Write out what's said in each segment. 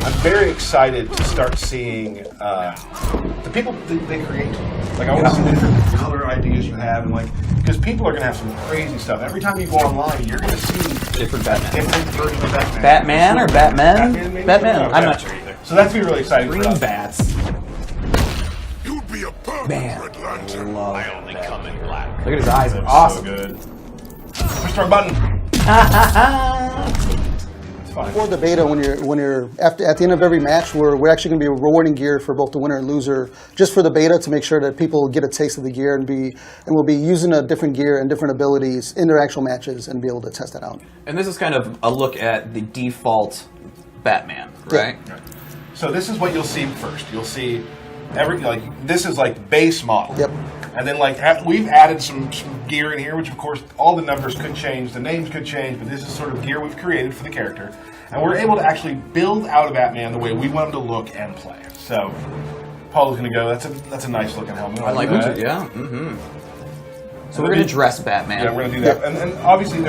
I'm very excited to start seeing the people they create. Like I want to see the different color ideas you have, and because people are going to have some crazy stuff. Every time you go online, you're going to see different Batman. Different versions of Batman. Batman or Batman? Maybe? Batman. I'm not sure either. So that's be really exciting. Green bats. You'd be a perfect Man, Red I Lantern. love I only come in black. Look at his eyes. That's Awesome. so good. Push the wrong button. It's fine. For the beta, when you're at the end of every match, we're actually going to be rewarding gear for both the winner and loser, just for the beta to make sure that people get a taste of the gear and we'll be using a different gear and different abilities in their actual matches and be able to test that out. And this is kind of a look at the default Batman, right? Yeah. So this is what you'll see first. You'll see this is base model. Yep. And then we've added some gear in here, which of course all the numbers could change, the names could change, but this is sort of gear we've created for the character. And we're able to actually build out a Batman the way we want him to look and play. So Paul's going to go. That's a nice looking helmet. I like that. it. Yeah. Mm-hmm. So we're going to dress Batman. Yeah, we're going to do that. And obviously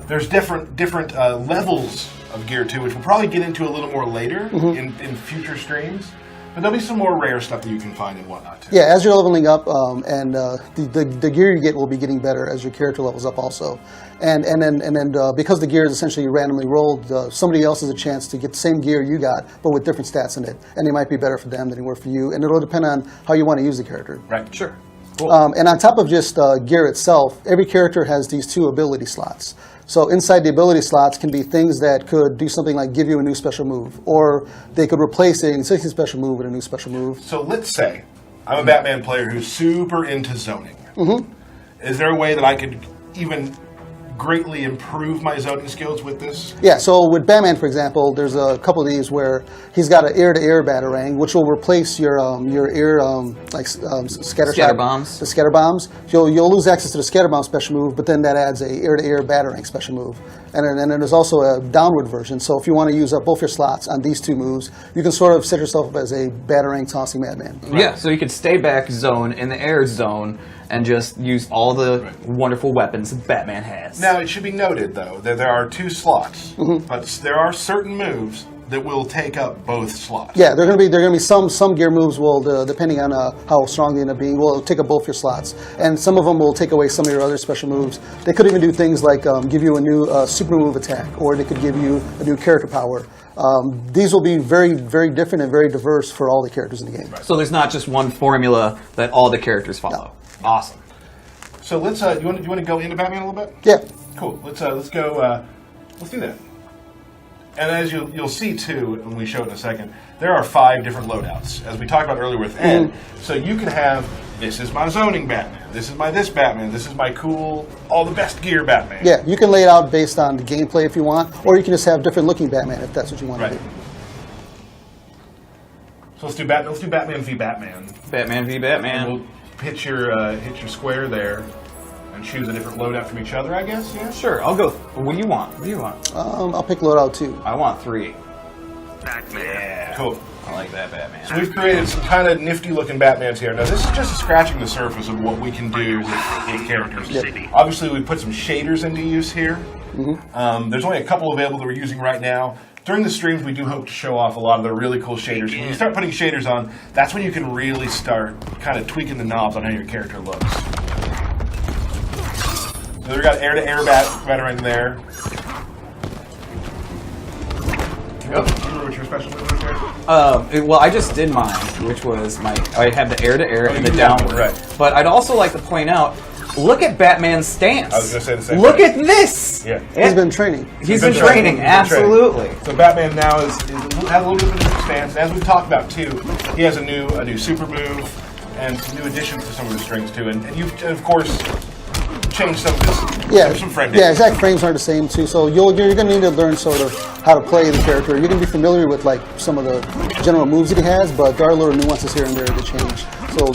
there's different levels of gear too, which we'll probably get into a little more later in future streams. But there'll be some more rare stuff that you can find and whatnot too. Yeah, as you're leveling up, and the gear you get will be getting better as your character levels up also. And then because the gear is essentially randomly rolled, somebody else has a chance to get the same gear you got, but with different stats in it. And it might be better for them than they were for you. And it'll depend on how you want to use the character. Right. Sure. Cool. And on top of just gear itself, every character has these 2 ability slots. So inside the ability slots can be things that could do something like give you a new special move, or they could replace an existing special move with a new special move. So let's say I'm a Batman player who's super into zoning. Is there a way that I could even greatly improve my zoning skills with this? Yeah, so with Batman, for example, there's a couple of these where he's got an air-to-air batarang, which will replace your air scatter bombs. The scatter bombs. You'll lose access to the scatter bomb special move, but then that adds a air-to-air batarang special move. And then there's also a downward version. So if you want to use up both your slots on these 2 moves, you can sort of set yourself up as a batarang tossing madman. Right. Yeah, so you could stay back zone in the air zone and just use all the wonderful weapons Batman has. Now, it should be noted, though, that there are 2 slots, but there are certain moves that will take up both slots. Yeah, there are going to be some gear moves will, depending on how strong they end up being, will take up both your slots, and some of them will take away some of your other special moves. They could even do things like give you a new super move attack, or they could give you a new character power. These will be very, very different and very diverse for all the characters in the game. Right. So there's not just one formula that all the characters follow. No. Awesome. So let's. You want to go into Batman a little bit? Yeah. Cool. Let's go. Let's do that. And as you'll see too, when we show it in a second, there are 5 different loadouts, as we talked about earlier with Ed. So you can have, this is my zoning Batman, this is my this Batman, this is my cool, all the best gear Batman. Yeah, you can lay it out based on the gameplay if you want, or you can just have different looking Batman if that's what you want to do. So let's do Batman v Batman. Batman v Batman. And we'll hit your square there and choose a different loadout from each other, I guess. Yeah. Sure, I'll go. What do you want? What do you want? I'll pick loadout 2. I want 3. Batman. Yeah. Cool. I like that Batman. So we've created some kind of nifty looking Batmans here. Now this is just scratching the surface of what we can do with characters. Yep. Obviously we put some shaders into use here. There's only a couple available that we're using right now. During the streams we do hope to show off a lot of the really cool shaders. When you start putting shaders on, that's when you can really start kind of tweaking the knobs on how your character looks. So we've got air-to-air batarang there. Yep. Do you remember what your special move was there? Well, I just did mine, which was I have the air-to-air and the downward. Right. But I'd also like to point out, look at Batman's stance. I was going to say the same Look thing. at this! Yeah. He's been training. He's been training, absolutely. So Batman now has a little bit of a different stance. As we've talked about too, he has a new super move and some new additions to some of the strings too. And you've of course changed some of this. Some friend yeah, exact frames aren't the same too. So you're going to need to learn sort of how to play the character. You're going to be familiar with like some of the general moves that he has, but there are little nuances here and there that change. So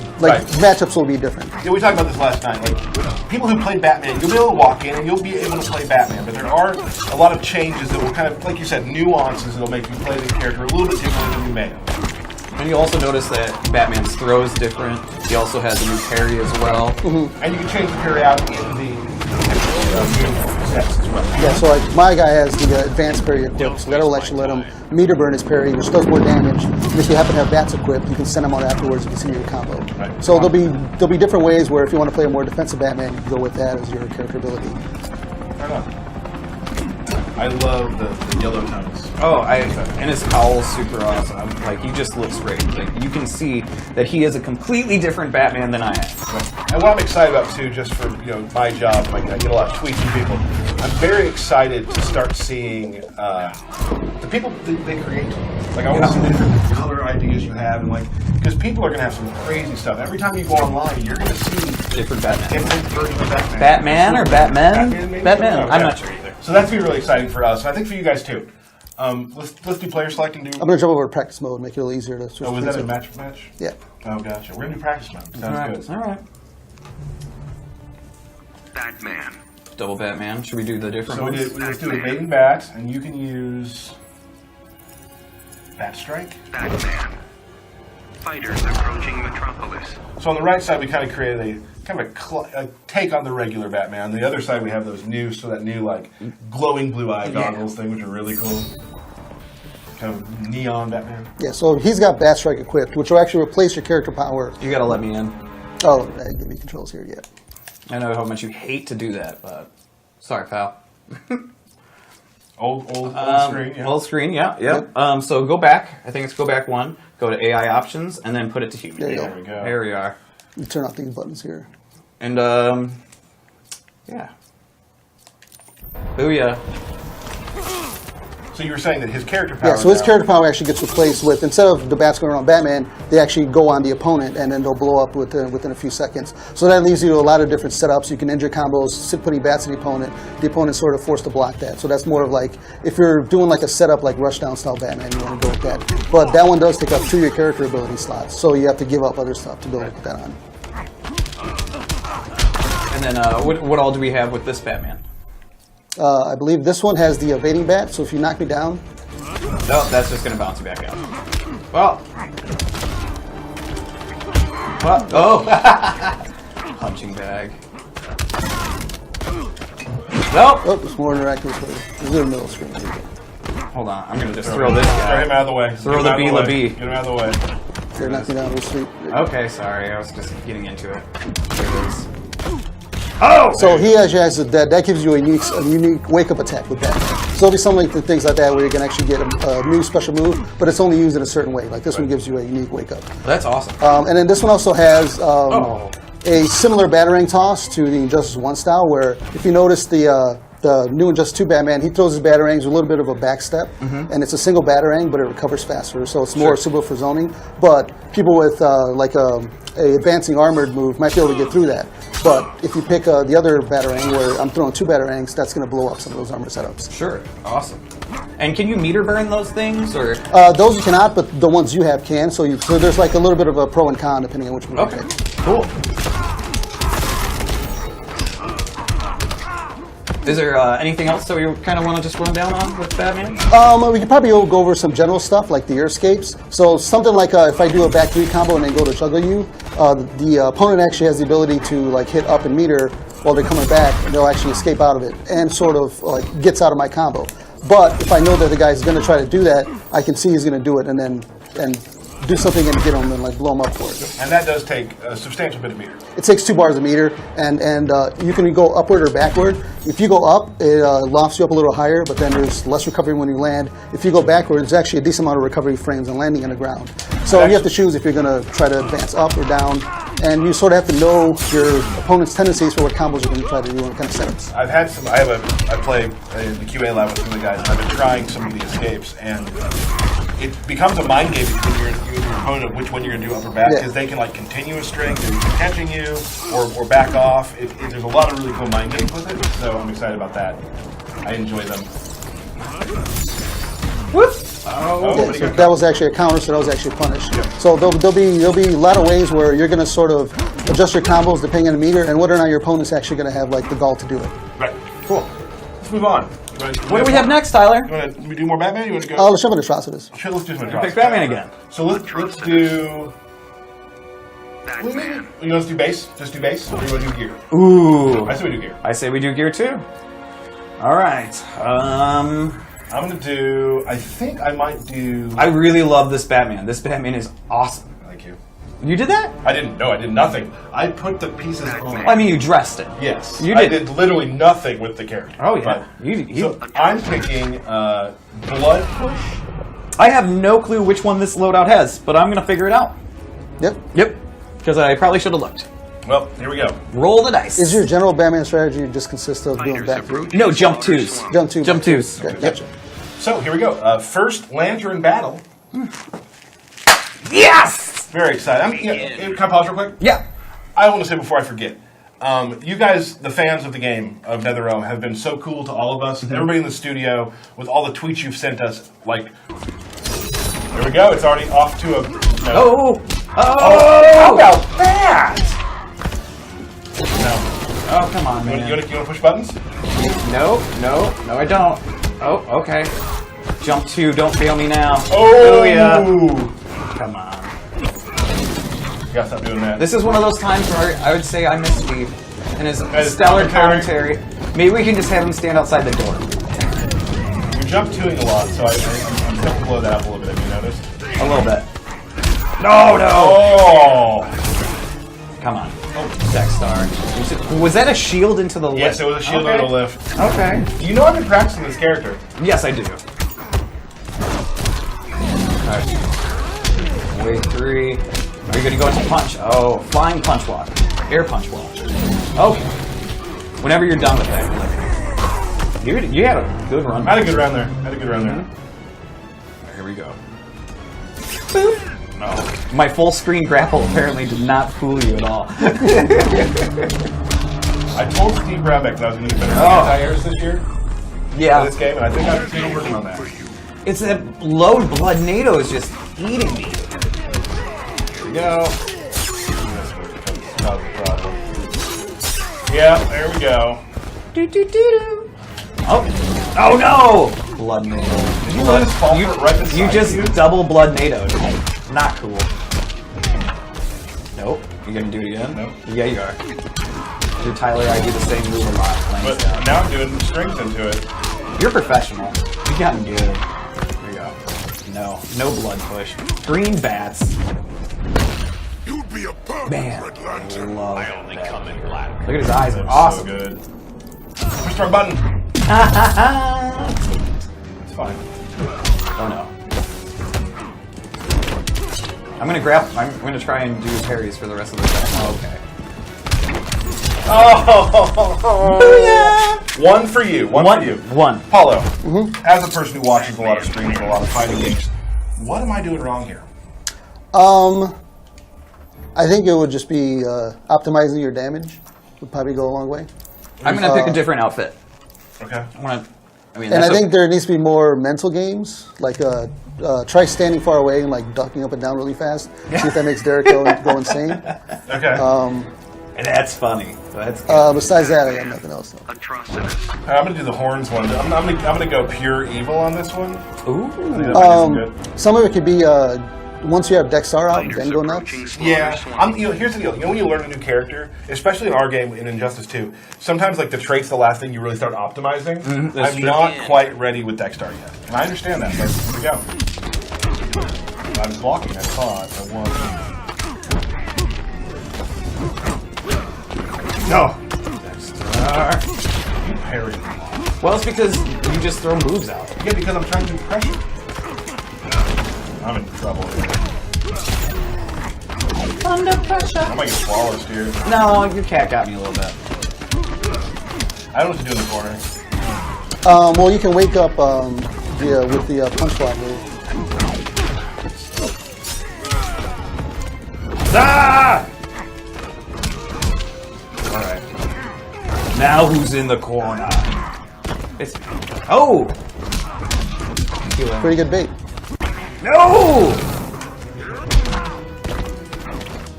matchups will be different. Yeah, we talked about this last night. Like people who play Batman, you'll be able to walk in and you'll be able to play Batman, but there are a lot of changes that will kind of, like you said, nuances that'll make you play the character a little bit differently than you may have. And you also notice that Batman's throw is different. He also has a new parry as well. And you can change the parry out in the sets as well. weapon. Yeah, so like my guy has the advanced parry equipped, so that'll actually let him meter burn his parry, which does more damage. And if you happen to have bats equipped, you can send them out afterwards and continue your combo. Right. So there'll be different ways where if you want to play a more defensive Batman, you can go with that as your character ability. Right on. I love the yellow tones. Oh, and his cowl's super awesome. Like, he just looks great. Like, you can see that he is a completely different Batman than I am. Right. And what I'm excited about too, just for my job, like I get a lot of tweets from people. I'm very excited to start seeing the people they create. Like I want to see the different color ideas you have, and like because people are going to have some crazy stuff. Every time you go online, you're going to see Different Batman. different versions of Batman. Batman or Batman? Maybe? Batman. I'm Yeah. not sure either. So that's going to be really exciting for us, and I think for you guys too. Let's do player select and do. I'm going to jump over to practice mode, make it a little easier to switch. Oh, was things that a up. match? Yeah. Oh, gotcha. We're going to do practice mode. Sounds good. All right. Batman. Double Batman. Should we do the different So ones? let's do evading bat, and you can use bat strike. Batman. Fighters approaching Metropolis. So on the right side, we kind of created a take on the regular Batman. On the other side, we have those new, like glowing blue eye goggles thing, which are really cool. Kind of neon Batman. Yeah, so he's got Bat Strike equipped, which will actually replace your character power. You gotta let me in. Oh, I didn't give me controls here yet. I know how much you hate to do that, but sorry, pal. Old screen. Yeah. Old screen, yeah, yep. So go back. I think it's go back one. Go to AI options, and then put it to human. There you There we go. There we are. You turn off these buttons here. And yeah. Booyah. So you were saying that his character power. Yeah, so his now- character power actually gets replaced with, instead of the bats going around Batman, they actually go on the opponent and then they'll blow up within a few seconds. So that leaves you to a lot of different setups. You can injure combos, putting bats in the opponent's sort of forced to block that. So that's more of like, if you're doing like a setup like Rushdown style Batman, you want to go with that. But that one does take up 2 of your character ability slots, so you have to give up other stuff to be able to put that on. And then what all do we have with this Batman? I believe this one has the evading bat, so if you knock me down, No, that's just gonna bounce you back out. Well. Oh. Punching bag. Nope. oh, it's more interactive with it. It's in the middle screen. There you go. Hold on. I'm gonna just throw this Throw him guy. out of the way. Throw Get him the out of B, way. the B. Get him out of the way. There, knock me down real sweet. Okay, sorry. I was just getting into it. There it is. Oh! So he actually has that gives you a unique wake up attack with that. So it'll be something like things like that where you can actually get a new special move, but it's only used in a certain way. Like this one gives you a unique wake up. That's awesome. And then this one also has a similar Batarang toss to the Injustice 1 style, where if you notice the new Injustice 2 Batman, he throws his Batarangs with a little bit of a backstep, and it's a single Batarang, but it recovers faster, so it's more suitable for zoning. But people with like a advancing armored move might be able to get through that. But if you pick the other Batarang, where I'm throwing 2 Batarangs, that's going to blow up some of those armor setups. Sure. Awesome. And can you meter burn those things, or? Those you cannot, but the ones you have can. So there's like a little bit of a pro and con depending on which one you Okay. pick. Cool. Is there anything else that we kind of want to just run down on with Batman? We could probably go over some general stuff like the air escapes. So something like if I do a back 3 combo and then go to juggle you, the opponent actually has the ability to like hit up and meter while they're coming back, and they'll actually escape out of it and sort of like gets out of my combo. But if I know that the guy's going to try to do that, I can see he's going to do it and then do something and get him and like blow him up for it. And that does take a substantial bit of meter. It takes 2 bars a meter, and you can go upward or backward. If you go up, it lofts you up a little higher, but then there's less recovery when you land. If you go backward, there's actually a decent amount of recovery frames and landing on the ground. So you have to choose if you're going to try to advance up or down, and you sort of have to know your opponent's tendencies for what combos you're going to try to do and what kind of setups. I've had some. I play in the QA lab with some of the guys. And I've been trying some of the escapes, and it becomes a mind game between you and your opponent of which one you're going to do up or back, because they can like continue a string, they're catching you, or back off. There's a lot of really cool mind games with it, so I'm excited about that. I enjoy them. Whoop! Yeah, so that was actually a counter, so that was actually punished. So there'll be a lot of ways where you're going to sort of adjust your combos depending on the meter and whether or not your opponent's actually going to have like the gall to do it. Right, cool. Let's move on. What do we have next, Tyler? Do we do more Batman? You want to go? Let's jump into Atrocitus. Sure, let's do some Pick Atrocitus. Batman again. So let's do. Batman. Let's do base. Just do base. Or you want to do gear? Ooh. I say we do gear. I say we do gear too. All right. I'm gonna do. I think I might do. I really love this Batman. This Batman is awesome. Thank you. You did that? I didn't. No, I did nothing. I put the pieces on. Well, I mean, you dressed it. Yes, You I did. did literally nothing with the character. Oh yeah. But- so I'm picking Blood Push. I have no clue which one this loadout has, but I'm gonna figure it out. Yep. Yep. Because I probably should have looked. Well, here we go. Roll the dice. Is your general Batman strategy just consist of doing Fighters back three? approaching No, jump slaughter twos. swarm. Jump two. Jump back two. twos. Okay, Gotcha. So here we go. First Lantern battle. Yes. Very excited. Can I pause real quick? Yeah. I want to say before I forget. You guys, the fans of the game of NetherRealm, have been so cool to all of us. Everybody in the studio, with all the tweets you've sent us. Like, here we go. It's already off to a. No. How about that? No. Oh, come on, You man. want to push buttons? No, I don't. Oh, okay. Jump two, don't fail me now. Oh, yeah. Come on. Gotta stop doing that. This is one of those times where I would say I miss Steve and his As stellar commentary. commentary. Maybe we can just have him stand outside the door. You're jump twoing a lot, so I'm going to blow that up a little bit. Have you noticed? A little bit. No. Oh! Come on. Deck Star. Was that a shield into the lift? Yes, it was a shield Okay. on the lift. Okay. You know I've been practicing this character. Yes, I do. Alright. Wave 3. Are you going to go into punch? Oh, flying punch walk. Air punch walk. Okay. Whenever you're done with that. You had a good run. I had a good round there. Here we go. Boop. No. My full screen grapple apparently did not fool you at all. I told Steve Brabeck that I was going to get better anti-airs this year for Yeah. this game, and I think I'm still working on that. It's that low blood NATO is just eating me. Here we go. Yeah, there we go. Oh no! Blood NATO. Did you let us fall for it right beside You just you? double blood NATO. Not cool. Nope. You gonna do it again? Nope. Yeah, you are. Do Tyler, I do the same move a lot. But now I'm doing strings into it. You're professional. You got good. There you go. No blood push. Green bats. You'd be a perfect Man, Red I Lantern. love I only that. come in black. Look at his eyes. That was Awesome. so good. Push the wrong button. It's fine. Oh no. I'm gonna try and do parries for the rest of the time. Oh, okay. Oh! One for you. One for you. One. Paulo, as a person who watches a lot of streams and a lot of fighting games, what am I doing wrong here? I think it would just be optimizing your damage would probably go a long way. I'm gonna pick a different outfit. Okay. I mean, And that's I think there needs to be more mental games, like try standing far away and like ducking up and down really fast. See if that makes Derek go insane. Okay. that's funny. That's Besides that, I got nothing else. Though. Atrocitus. I'm going to do the horns one. I'm going to go pure evil on this one. ooh. I think that might be some good. Some of it could be once you have Dexar out, Fighters then go nuts. approaching slaughter Yeah, swarm. here's the deal. You know when you learn a new character, especially in our game in Injustice 2, sometimes like the trait's the last thing you really start optimizing. that's I'm true. not quite ready with Dexter yet. And I understand that, but here we go. I was blocking, I thought. I was. No. You parried. Well, it's because you just throw moves out. Yeah, because I'm trying to do pressure. I'm in trouble here. Under pressure. I might get flawless here. No, your cat got me a little bit. I don't know what to do in the corner. Well, you can wake up with the punch block move. Ah! All right. Now who's in the corner? It's oh. Pretty good bait. No.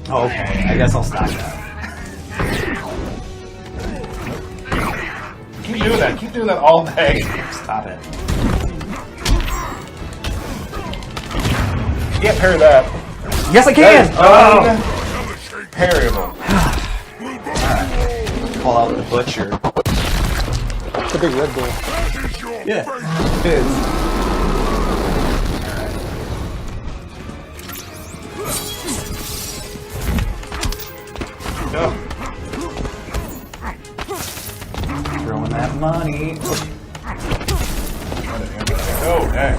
Okay, I guess I'll stop that. Keep doing that. Keep doing that all day. Stop it. You can't parry that. Yes, I can. Oh. Parryable. Call out the butcher. a big Red Bull. Yeah, it is. Go. Throwing that money. Oh, dang.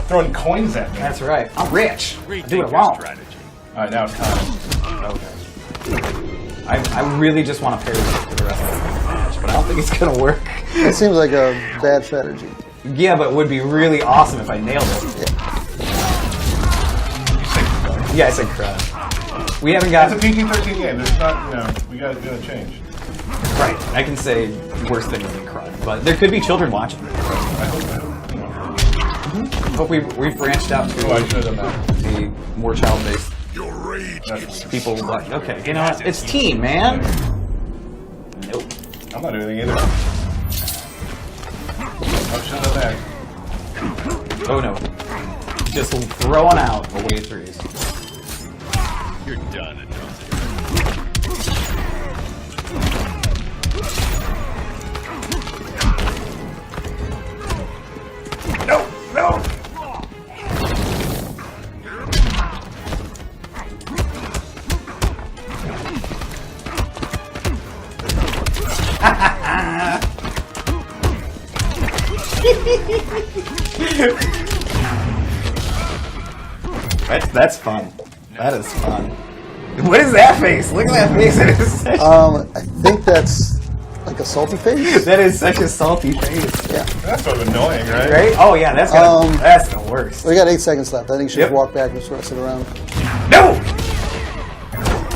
Throwing coins at me. That's right. I'm rich. I do what I Rethink your want. strategy. All right, now it's time. Okay. I really just want to parry this for the rest of the match, but I don't think it's gonna work. It seems like a bad strategy. Yeah, but it would be really awesome if I nailed it. Yeah, I said crud. We haven't got It's a PG-13 game. There's not, we got to change. right. I can say worse things than crud, but there could be children watching. I hope. Hope we've branched out to Oh, I should have done that. the more child-based Your rage That's fine. people. Like, okay, you know what? It's team, man. Nope. I'm not doing anything either. Oh, shut up back. Oh no. Just throwing out away threes. You're done, adult. No, no. That's fun. That is fun. What is that face? Look at that face. It is such, I think that's like a salty face. that is such a salty face. Yeah. That's sort of annoying, right? Right? Oh yeah, that's the worst. We got 8 seconds left. I think you should Yep. walk back and sort of sit around. No!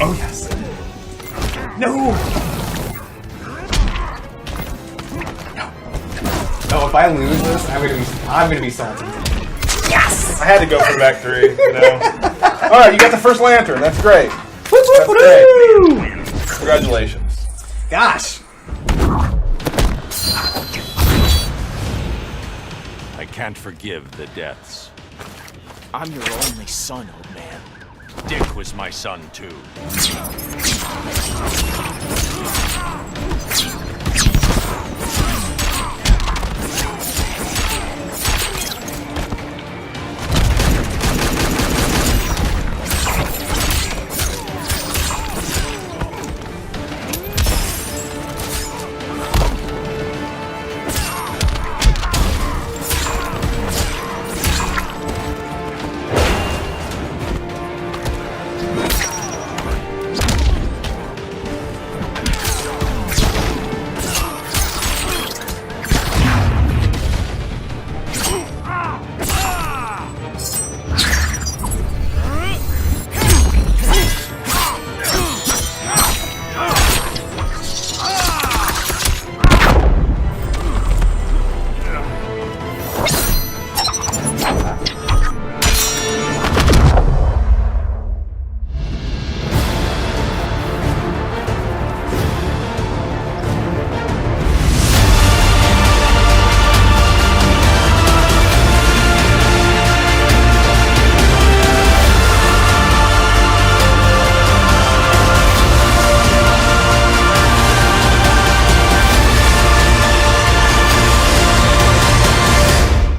Oh yes. No! No, if I lose this, I'm gonna be salty. I had to go for the back three, All right, you got the first lantern. That's great. Woo, woo, That's woo, great. woo. Congratulations. Gosh. I can't forgive the deaths. I'm your only son, old man. Dick was my son, too.